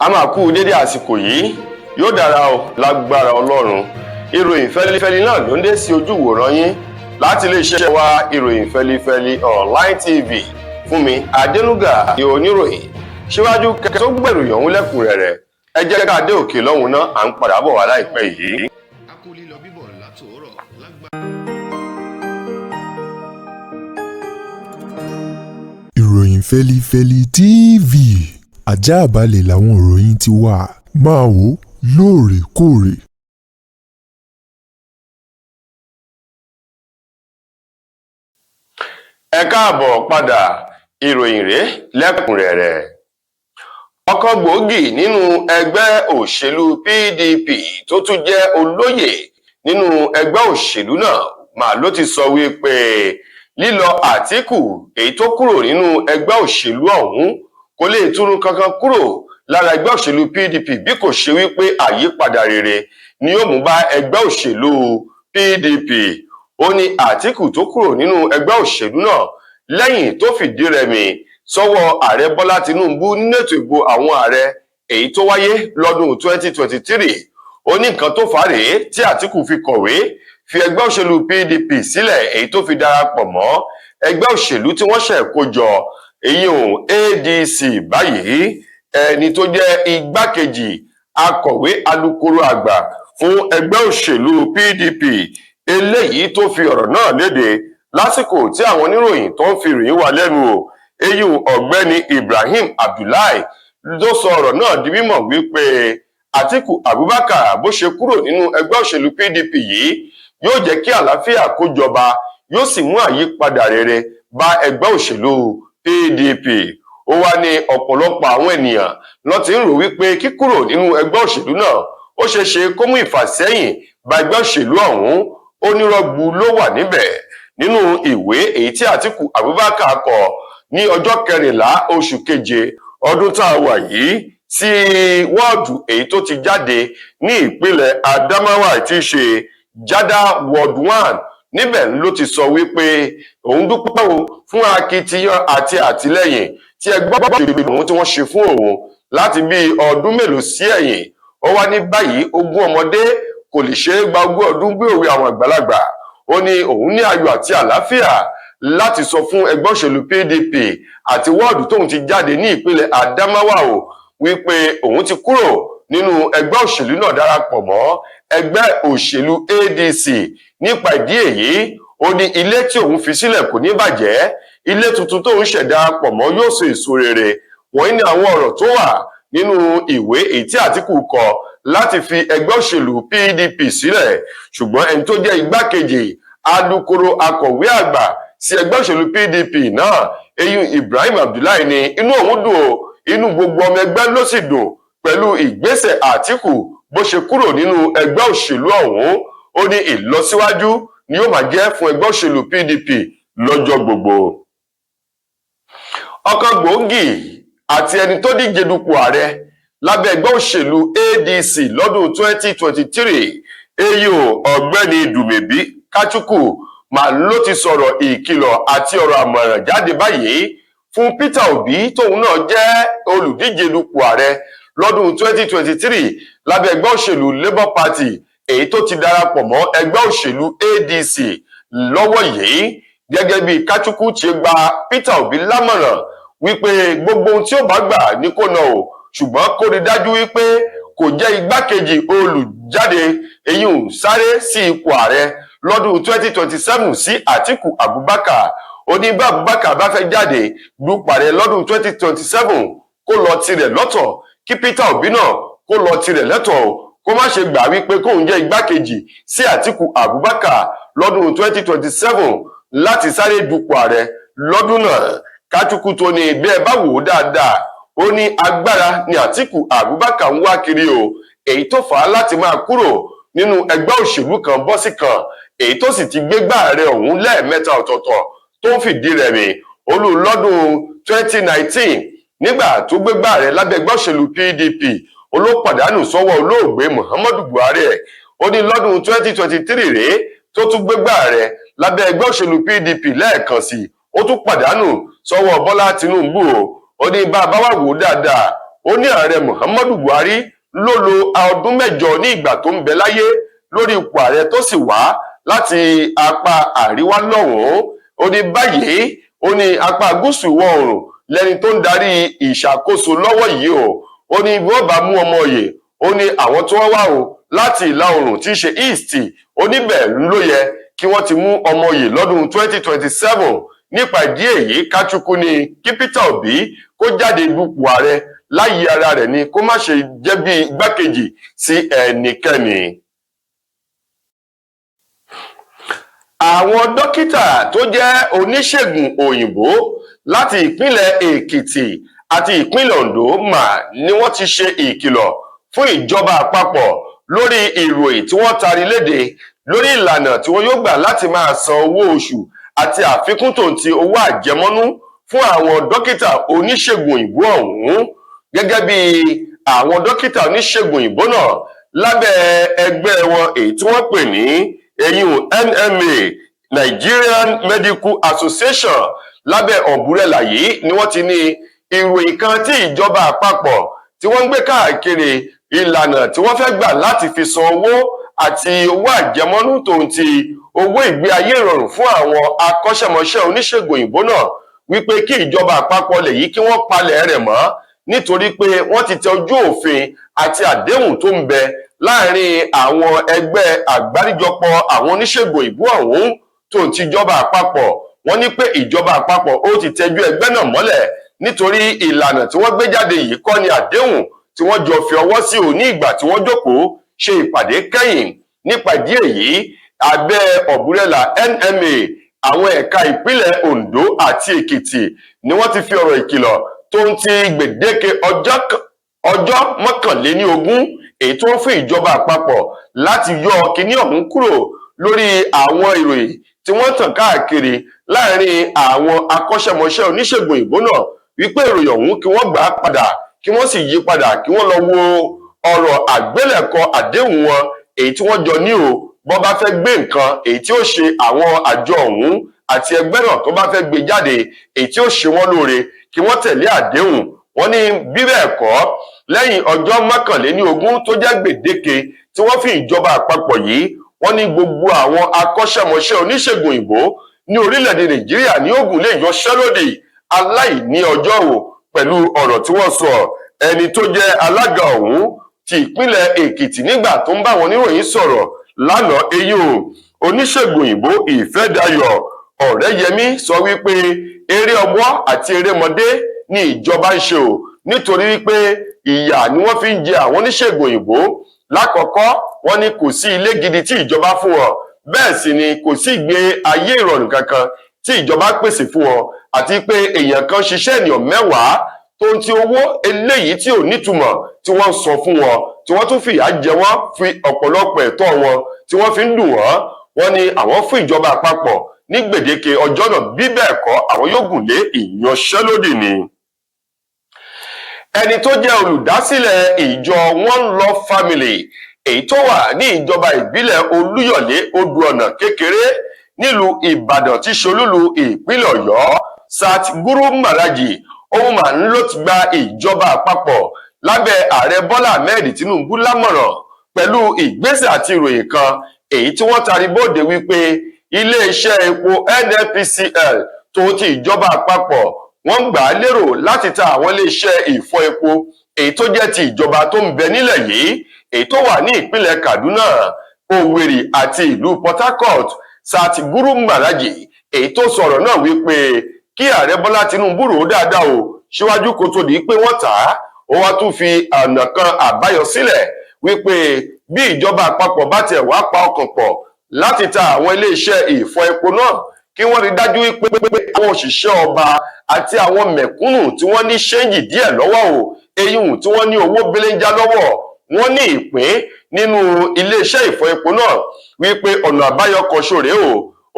A máa kú dédé àsìkò yìí, yóò dára o lágbára Ọlọ́run. Ìròyìn fẹ́lifẹ́li náà ló ń dé sí ojú ìwòran yín láti iléeṣẹ́ wa ìròyìn fẹ́lifẹ́li online TV. Fúnmi Adénúgà ni oníròyìn. Síwájú kẹ́kẹ́ tó gbẹ̀ròyìn ọ̀hún lẹ́kùnrẹ́rẹ́, ẹ jẹ́ ká dé òkè lọ́hùn náà, à ń padà bọ̀ wá láìpẹ́ yìí. Ìròyìn fẹ́lifẹ́li TV, àjààbálẹ̀ làwọn ìròyìn ti wà, máa wò lóòrèkóòrè. Ẹ káàbọ̀ padà, ìròyìn rèé lẹ́kùnrẹ́rẹ́. Ọ̀kan gbòógì nínú ẹgbẹ́ òṣèlú PDP tó tún jẹ́ olóyè nínú ẹgbẹ́ òṣèlú náà mà ló ti sọ wípé lílọ Àtíkù èyí tó kúrò nínú ẹgbẹ́ òṣèlú ọ̀hún kò lè túrú kankan kúrò lára ẹgbẹ́ òṣèlú PDP bí kò ṣe wípé àyípadà rere ni yóò mú bá ẹgbẹ́ òṣèlú PDP. Ó ní Àtíkù tó kúrò nínú ẹgbẹ́ òṣèlú náà lẹ́yìn tó fìdí rẹmi sọ́wọ́ ààrẹ Bọ́lá Tinubu nínú ètò ìbò àwọn ààrẹ èyí tó wáyé lọ́dún 2023. Ó ní nǹkan tó fà á rèé tí Àtíkù fi kọ̀wé fi ẹgbẹ́ òṣèlú PDP sílẹ̀ èyí tó fi darapọ̀ mọ́ ẹgbẹ́ òṣèlú tí wọ́n ṣẹ̀ kó jọ èyí ADC báyìí. Ẹni tó jẹ́ igbákejì akọ̀wé alukoro àgbà fún ẹgbẹ́ òṣèlú PDP eléyìí tó fi ọ̀rọ̀ náà léde lásìkò tí àwọn oníròyìn tó ń fi ìròyìn wá lẹ́nu o èyí ọ̀gbẹ́ni Ibrahim Abdullahi ló sọ ọ̀rọ̀ náà di mímọ̀ wípé Àtíkù Abubakar bó ṣe kúrò nínú ẹgbẹ́ òṣèlú PDP yìí yóò jẹ́ kí àlàáfíà kó jọba, yóò sì mú àyípadà rere bá ẹgbẹ́ òṣèlú PDP. Ó wá ní ọ̀pọ̀lọpọ̀ àwọn ènìyàn ló ti ń rò wípé kíkúrò nínú ẹgbẹ́ òṣèlú náà ó ṣeé ṣe kó mú ìfàsẹ́yìn bá ẹgbẹ́ òṣèlú ọ̀hún. Ó ní rọ́gbù ló wà níbẹ̀ nínú ìwé èyí tí Àtíkù Abubakar kọ ní ọjọ́ 14 oṣù keje ọdún tá a wà yìí sí wọ́ọ̀dù èyí tó ti jáde ní ìpínlẹ̀ Adamawa tí í ṣe Jada Ward 1. Níbẹ̀ ló ti sọ wípé òun dúpẹ́ fún akitiyan àti àtìlẹ́yìn tí ẹgbẹ́ òṣèlú òun tí wọ́n ṣe fún òun láti bí ọdún mélòó sí ẹ̀yìn. Ó wá ní báyìí ogún ọmọdé kò lè ṣe é gba ogún ọdún bí òwe àwọn àgbàlagbà. Ó ní òun ní ayọ̀ àti àlàáfíà láti sọ fún ẹgbẹ́ òṣèlú PDP àti wọ́ọ̀dù tóun ti jáde ní ìpínlẹ̀ Adamawa o wípé òun ti kúrò nínú ẹgbẹ́ òṣèlú náà darapọ̀ mọ́ ẹgbẹ́ òṣèlú ADC. Nípa ìdí èyí, ó ní ilé tí òun fi sílẹ̀ kò ní bàjẹ́, ilé tuntun tóun ṣẹ̀dá pọ̀ mọ́ yóò so èso rere. Wọ̀nyí ni àwọn ọ̀rọ̀ tó wà nínú ìwé èyí tí Àtíkù kọ láti fi ẹgbẹ́ òṣèlú PDP sílẹ̀. Ṣùgbọ́n ẹni tó jẹ́ igbákejì alukoro akọ̀wé àgbà sí ẹgbẹ́ òṣèlú PDP náà eyín Ibrahim Abdullahi ní inú òun dùn o, inú gbogbo ọmọ ẹgbẹ́ ló sì dùn pẹ̀lú ìgbésẹ̀ Àtíkù bó ṣe kúrò nínú ẹgbẹ́ òṣèlú ọ̀hún. Ó ní ìlọsíwájú ni yóò máa jẹ́ fún ẹgbẹ́ òṣèlú PDP lọ́jọ́ gbogbo. Ọ̀kan gbòógì àti ẹni tó díje dupò ààrẹ lábẹ́ ẹgbẹ́ òṣèlú ADC lọ́dún 2023 èyí ọ̀gbẹ́ni Dùmẹ̀bí Kachukwu mà ló ti sọ̀rọ̀ ìkìlọ̀ àti ọ̀rọ̀ àmọ̀ràn jáde báyìí fún Peter Obi tóun náà jẹ́ olùdíje dupò ààrẹ lọ́dún 2023 lábẹ́ ẹgbẹ́ òṣèlú Labour Party èyí tó ti darapọ̀ mọ́ ẹgbẹ́ òṣèlú ADC lọ́wọ́ yìí. Gẹ́gẹ́ bí Kachukwu ti gba Peter Obi lámọ̀ràn wípé gbogbo ohun tí ó bá gbà ní kó ná o, ṣùgbọ́n kó rí dájú wípé kò jẹ́ igbákejì olùjáde èyí sáré sí ipò ààrẹ lọ́dún 2027 sí Àtíkù Abubakar. Ó ní bá Abubakar bá fẹ́ jáde dupò ààrẹ lọ́dún 2027 kó lọ tirẹ̀ lọ́tọ̀, kí Peter Obi náà kó lọ tirẹ̀ lọ́tọ̀ o, kó má ṣe gbà wípé kóun jẹ́ igbákejì sí Àtíkù Abubakar lọ́dún 2027 láti sáré dupò ààrẹ lọ́dún náà. Kachukwu tó ní bí ẹ bá wò ó dáadáa, ó ní agbára ni Àtíkù Abubakar ń wá kiri o, èyí tó fà á láti máa kúrò nínú ẹgbẹ́ òṣèlú kan bọ́ sí kan, èyí tó sì ti gbégbá ààrẹ ọ̀hún lẹ́ẹ̀mẹ́ta ọ̀tọ̀ọ̀tọ̀ tó ń fìdí rẹmi. Olú lọ́dún 2019 nígbà tó gbégbá ààrẹ lábẹ́ ẹgbẹ́ òṣèlú PDP olópàdánù sọ́wọ́ olóògbé Muhammadu Buhari ẹ̀. Ó ní lọ́dún 2023 rèé tó tún gbégbá ààrẹ lábẹ́ ẹgbẹ́ òṣèlú PDP lẹ́ẹ̀kan sí, ó tún pàdánù sọ́wọ́ Bọ́lá Tinubu o. Ó ní bá a bá wà wò dáadáa, ó ní ààrẹ Muhammadu Buhari ló lo ọdún 8 ní ìgbà tó ń bẹ láyé lórí ipò ààrẹ tó sì wá láti apá àríwá lọ́hùn-ún. Ó ní báyìí ó ní apá gúúsù ìwọ̀ oòrùn lẹni tó ń darí ìṣàkóso lọ́wọ́ yìí ó ní bí wọ́n bá mú ọmọ oyè ó ní àwọn tó wá o láti ìlà oòrùn tí í ṣe east ó ní bẹ́ẹ̀ ló yẹ kí wọ́n ti mú ọmọ oyè lọ́dún 2027. Nípa ìdí èyí Kachukwu ní kí Peter Obi kó jáde dupò ààrẹ láyé ara rẹ̀ ni kó má ṣe jẹ́ bí igbákejì sí ẹnikẹ́ni. Àwọn dókítà tó jẹ́ oníṣègùn òyìnbó láti ìpínlẹ̀ Èkìtì àti ìpínlẹ̀ Oǹdó ni wọ́n ti ṣe ìkìlọ̀ fún ìjọba àpapọ̀ lórí ìròyìn tí wọ́n tari léde lórí ìlànà tí wọ́n yóò gbà láti máa san owó oṣù àti àfikún tó ti owó àjẹmọ́nú fún àwọn dókítà oníṣègùn òyìnbó ọ̀hún. Gẹ́gẹ́ bí àwọn dókítà oníṣègùn òyìnbó náà lábẹ́ ẹgbẹ́ wọn èyí tí wọ́n pè ní NMA Nigerian Medical Association, lábẹ́ ọ̀búrẹ́là yìí ni wọ́n ti ní ìròyìn kan tí ìjọba àpapọ̀ tí wọ́n ń gbé káàkiri ìlànà tí wọ́n fẹ́ gbà láti fi san owó àti owó àjẹmọ́nú tó ń ti owó ìgbé ayé ìrọ̀rùn fún àwọn akọ́ṣẹ́mọṣẹ́ oníṣègùn òyìnbó náà wípé kí ìjọba àpapọ̀ lè yí kí wọ́n palẹ̀ rẹ̀ mọ́, nítorí pé wọ́n ti tẹ ojú òfin àti àdéhùn tó ń bẹ láàrin àwọn ẹgbẹ́ àgbáríjọpọ̀ àwọn oníṣègùn òyìnbó ọ̀hún tó ń tìjọba àpapọ̀. Wọ́n ní pé ìjọba àpapọ̀ ó ti tẹjú ẹgbẹ́ náà mọ́lẹ̀ nítorí ìlànà tí wọ́n gbé jáde yìí kọ́ ni àdéhùn tí wọ́n jọ fi ọwọ́ sí ní ìgbà tí wọ́n jókòó ṣe ìpàdé kẹ́yìn. Nípa ìdí èyí abẹ́ ọ̀búrẹ́là NMA àwọn ẹ̀ka ìpínlẹ̀ Oǹdó àti Èkìtì ni wọ́n ti fi ọ̀rọ̀ ìkìlọ̀ tó ń ti gbèdéke ọjọ́ 21 èyí tó ń fún ìjọba àpapọ̀ láti yọ kíní ọ̀hún kúrò lórí àwọn ìròyìn tí wọ́n tàn káàkiri láàrin àwọn akọ́ṣẹ́mọṣẹ́ oníṣègùn òyìnbó náà wípé ìròyìn ọ̀hún kí wọ́n gbà á padà kí wọ́n sì yí padà kí wọ́n lọ wo ọ̀rọ̀ àgbélẹ̀kọ àdéhùn wọn èyí tí wọ́n jọ ní bọ́n bá fẹ́ gbé nǹkan èyí tí ó ṣe àwọn àjọ ọ̀hún àti ẹgbẹ́ náà tó bá fẹ́ gbé jáde èyí tí ó ṣe wọ́n lóore kí wọ́n tẹ̀lé àdéhùn. Wọ́n ní bí bẹ́ẹ̀ kọ́ lẹ́yìn ọjọ́ 21 tó jẹ́ gbèdéke tí wọ́n fi ìjọba àpapọ̀ yìí, wọ́n ní gbogbo àwọn akọ́ṣẹ́mọṣẹ́ oníṣègùn òyìnbó ní orílẹ̀-èdè Nàìjíríà ní Ògùn lè yanṣẹ́lódì aláìní ọjọ́ pẹ̀lú ọ̀rọ̀ tí wọ́n sọ. Ẹni tó jẹ́ alága ọ̀hún ti ìpínlẹ̀ Èkìtì nígbà tó ń bá wọn oníròyìn sọ̀rọ̀ lánàá oníṣègùn òyìnbó Ìfẹ́dayọ̀ Ọ̀rẹ́yẹmí sọ wípé eré ọwọ́ àti erémọdé ni ìjọba ń ṣe nítorí wípé ìyà ni wọ́n fi ń jẹ àwọn oníṣègùn òyìnbó. Lákọ̀ọ́kọ́ wọ́n ní kò sí ilé gidi tí ìjọba fún wọn, bẹ́ẹ̀ sì ni kò sí ìgbé ayé ìrọ̀rùn kankan tí ìjọba pèsè fún wọn, àti pé èèyàn kan ṣiṣẹ́ ènìyàn 10 tó ń ti owó eléyìí tí ò nítumọ̀ tí wọ́n ń sọ fún wọn, tí wọ́n tún fìyà jẹ wọ́n fi ọ̀pọ̀lọpọ̀ ẹ̀tọ́ wọn tí wọ́n fi ń dùn wọ́n. Wọ́n ní àwọn fún ìjọba àpapọ̀ ní gbèdéke ọjọ́ náà, bí bẹ́ẹ̀ kọ́ àwọn yóò gùn lé ìyanṣẹ́lódì ni. Ẹni tó jẹ́ olùdásílẹ̀ ìjọ One Love Family èyí tó wà ní ìjọba ìbílẹ̀ Olúyọ̀lé Odò-ọ̀nà kékeré nílùú Ìbàdàn tí ṣolúlu ìpínlẹ̀ Ọ̀yọ́, Sat Guru Maharaji òun mà ń ló ti gba ìjọba àpapọ̀ lábẹ́ ààrẹ Bọ́lá Ahmed Tinubu lámọ̀ràn pẹ̀lú ìgbésẹ̀ àti ìròyìn kan èyí tí wọ́n tari bóde wípé iléeṣẹ́ epo NNPCL tó ti ìjọba àpapọ̀ wọ́n gbà á lérò láti ta àwọn iléeṣẹ́ ìfọ epo èyí tó jẹ́ ti ìjọba tó ń bẹ nílẹ̀ yìí èyí tó wà ní ìpínlẹ̀ Kaduna, Owerri àti ìlú Port Harcourt. Sat Guru Maharaji èyí tó sọ̀rọ̀ náà wípé kí ààrẹ Bọ́lá Tinubu rò ó dáadáa síwájú kó tó di pé wọ́n tà á. Ó wá tún fi ọ̀nà kan àbáyọ sílẹ̀ wípé bí ìjọba àpapọ̀ bá tiẹ̀ wá pa ọkàn pọ̀ láti ta àwọn iléeṣẹ́ ìfọ epo náà, kí wọ́n rí dájú wípé àwọn òṣìṣẹ́ ọba àti àwọn mẹ̀kúnnù tí wọ́n ní ṣéǹjì díẹ̀ lọ́wọ́ eyín tí wọ́n ní owó belenja lọ́wọ́, wọ́n ní ìpín nínú iléeṣẹ́ ìfọ epo náà. Wípé ọ̀nà àbáyọ kan ṣòré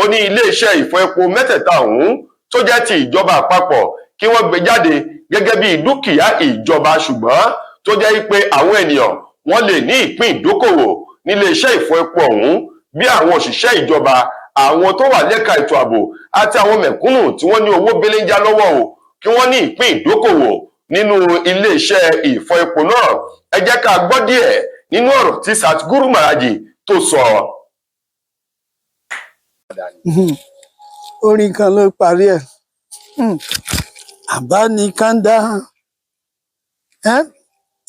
ó ní iléeṣẹ́ ìfọ epo mẹ́tẹ̀ẹ̀ta ọ̀hún tó jẹ́ ti ìjọba àpapọ̀ kí wọ́n gbé jáde gẹ́gẹ́ bí dúkìá ìjọba, ṣùgbọ́n tó jẹ́ pé àwọn ènìyàn wọ́n lè ní ìpín ìdókòwò nílé iṣẹ́ ìfọ epo ọ̀hún, bí àwọn òṣìṣẹ́ ìjọba, àwọn tó wà lẹ́ka ètò ààbò àti àwọn mẹ̀kúnnù tí wọ́n ní owó belenja lọ́wọ́ kí wọ́n ní ìpín ìdókòwò. nínú iléeṣẹ́ ìfọ epo náà. Ẹ jẹ́ ká gbọ́ díẹ̀ nínú ọ̀rọ̀ tí Satguru Maharaji tó sọ. Orin kan ló parí ẹ̀. Àbánikàndá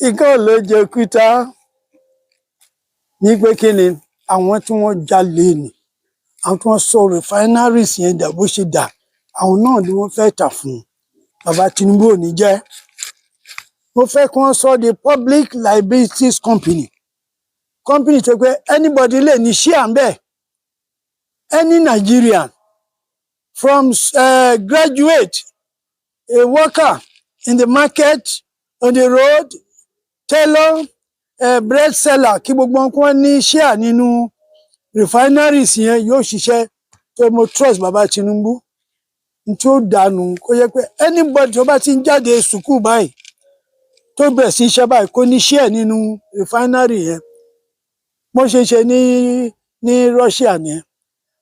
ikán ló jẹ kúta ní pé kí ni àwọn tí wọ́n jalè ni àwọn tí wọ́n sọ refineries yẹn dà bó ṣe dà àwọn náà ni wọ́n fẹ́ tà fún bàbá Tinubu ò ní jẹ́. Mo fẹ́ kí wọ́n sọ the Public Liabilities Company tó pé anybody lè ní share ń bẹ̀, any Nigerian from graduate, a worker in the market, on the road, tailor, bread seller, kí gbogbo wọn ní share nínú refineries yẹn yóò ṣiṣẹ́ tó mo trust bàbá Tinubu tí ó dànù kó yẹ pé anybody tó bá ti ń jáde sùkúù báyìí tó bẹ̀rẹ̀ sí iṣẹ́ báyìí kó ní share nínú refinery yẹn. Wọ́n ṣe ṣe ní Russia nìyẹn,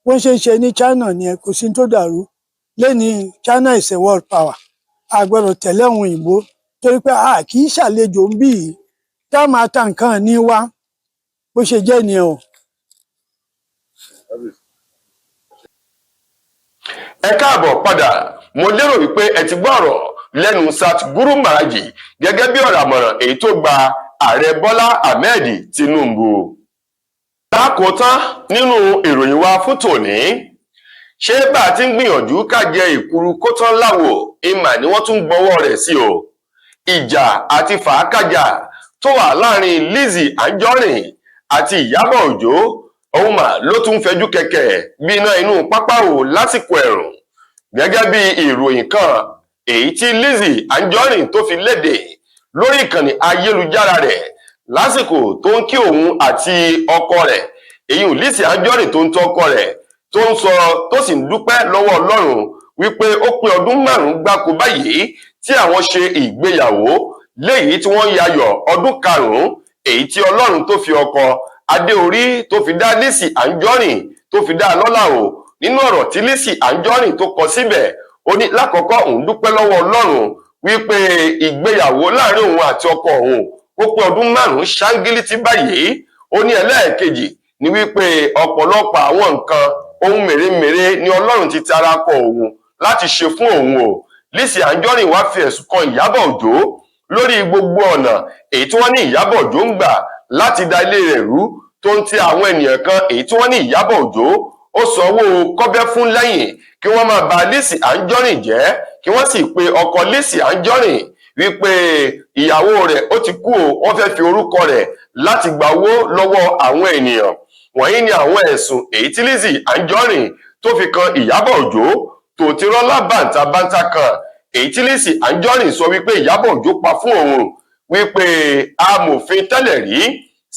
wọ́n ṣe ṣe ní China nìyẹn, kò sí tó dàrú. Lẹ́ni China is a world power, a gbọ́dọ̀ tẹ̀lé àwọn òyìnbó torí pé a kì í ṣàlejò ń bí yìí tá a máa ta nǹkan ní wá bó ṣe jẹ́ nìyẹn o. Ẹ káàbọ̀ padà, mo lérò wípé ẹ ti gbọ́ ọ̀rọ̀ lẹ́nu Satguru Maharaji gẹ́gẹ́ bí ọ̀rọ̀ àmọ̀ràn èyí tó gba ààrẹ Bọ́lá Ahmed Tinubu. Lákòótán nínú ìròyìn wa fún tòní, ṣé bá a ti ń gbìyànjú ká jẹ ìkuru kó tán láwo ìmà ni wọ́n tún gbọ́wọ́ rẹ̀ sí o. Ìjà àti fàákàjà tó wà láàrin Lizzy Anjorin àti Ìyábọ̀ Òjó òun mà ló tún fẹjú kẹ̀kẹ̀ bí iná inú pápá o lásìkò ẹ̀rùn. Gẹ́gẹ́ bí ìròyìn kan èyí tí Lizzy Anjorin tó fi léde lórí ìkànnì ayélujára rẹ̀ lásìkò tó ń kí òun àti ọkọ rẹ̀, èyí Lizzy Anjorin tó ń tọ́ ọkọ rẹ̀ tó ń sọ tó sì ń dúpẹ́ lọ́wọ́ Ọlọ́run wípé ó pé ọdún 5 gbáko báyìí tí àwọn ṣe ìgbéyàwó, léyìí tí wọ́n yayọ̀ ọdún 5 èyí tí Ọlọ́run tó fi ọkọ adé orí tó fi dá Lizzy Anjorin tó fi dá lọ́lá o. Nínú ọ̀rọ̀ tí Lizzy Anjorin tó kọ síbẹ̀, ó ní lákọ̀ọ́kọ́ òun dúpẹ́ lọ́wọ́ Ọlọ́run wípé ìgbéyàwó láàrin òun àti ọkọ òun ó pé ọdún 5 ṣáńgílítì báyìí. Ó ní ẹlẹ́ẹ̀kejì ni wípé ọ̀pọ̀lọpọ̀ àwọn nǹkan ohun mèremère ni Ọlọ́run ti tara kọ òun láti ṣe fún òun o. Lizzy Anjorin wá fi ẹ̀sùn kan Ìyábọ̀ Òjó lórí gbogbo ọ̀nà èyí tí wọ́n ní Ìyábọ̀ Òjó ń gbà láti da ilé rẹ̀ rú, tó ń ti àwọn ènìyàn kan èyí tí wọ́n ní Ìyábọ̀ Òjó ó sanwó kọ́bẹ́ fún lẹ́yìn kí wọ́n máa ba Lizzy Anjorin jẹ́, kí wọ́n sì pe ọkọ Lizzy Anjorin wípé ìyàwó rẹ̀ ó ti kú o, wọ́n fẹ́ fi orúkọ rẹ̀ láti gba owó lọ́wọ́ àwọn ènìyàn. Wọ̀nyí ni àwọn ẹ̀sùn èyí tí Lizzy Anjorin tó fi kan Ìyábọ̀ Òjó tó ti rọ́lá bàǹtàbàǹtà kan èyí tí Lizzy Anjorin sọ wípé Ìyábọ̀ Òjó pa fún òun, wípé amòfin tẹ́lẹ̀ rí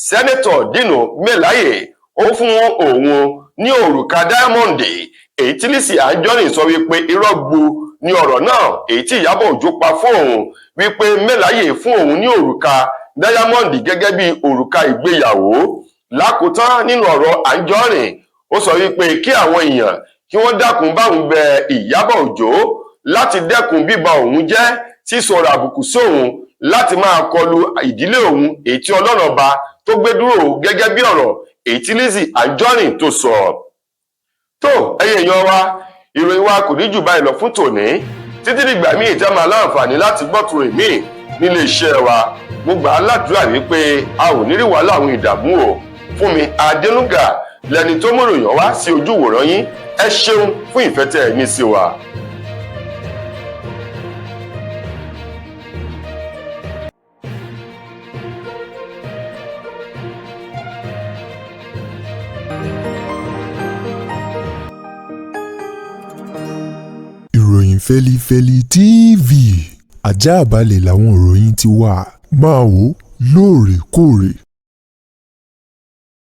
Sẹ́nẹ́tọ̀ Dino Melaye ó fún òun ní òrùka Diamond èyí tí Lizzy Anjorin sọ wípé irọ́ gbu ní ọ̀rọ̀ náà èyí tí Ìyábọ̀ Òjó pa fún òun, wípé Melaye fún òun ní òrùka Diamond gẹ́gẹ́ bí òrùka ìgbéyàwó. Lákòótán nínú ọ̀rọ̀ Anjorin ó sọ wípé kí àwọn èèyàn kí wọ́n dákun báwọn bẹ Ìyábọ̀ Òjó láti dẹ́kun bíba òun jẹ́, sísọ̀rọ̀ àbùkù sí òun, láti máa kọlu ìdílé òun èyí tí Ọlọ́run ọba tó gbé dúró gẹ́gẹ́ bí ọ̀rọ̀ èyí tí Lizzy Anjorin tó sọ. Tó ẹ̀yin èèyàn wa, ìròyìn wa kò ní jù báyìí lọ fún tòní. Títí dìgbà míì tẹ́ máa láǹfààní láti gbọ́tun èmi nílé iṣẹ́ wa. Mo gbà á ládùúrà wípé a ò ní rí wàhálà àwọn ìdààmú o. Fúnmi Adénúgà lẹni tó mú ìròyìn wá sí ojú ìwòran yín. Ẹ ṣeun fún ìfẹ́ tẹ́ ẹ ní sí wa. Ìròyìn Fẹ́lifẹ́li TV àjààbálẹ̀ làwọn ìròyìn ti wà, máa wò lóòrèkóòrè.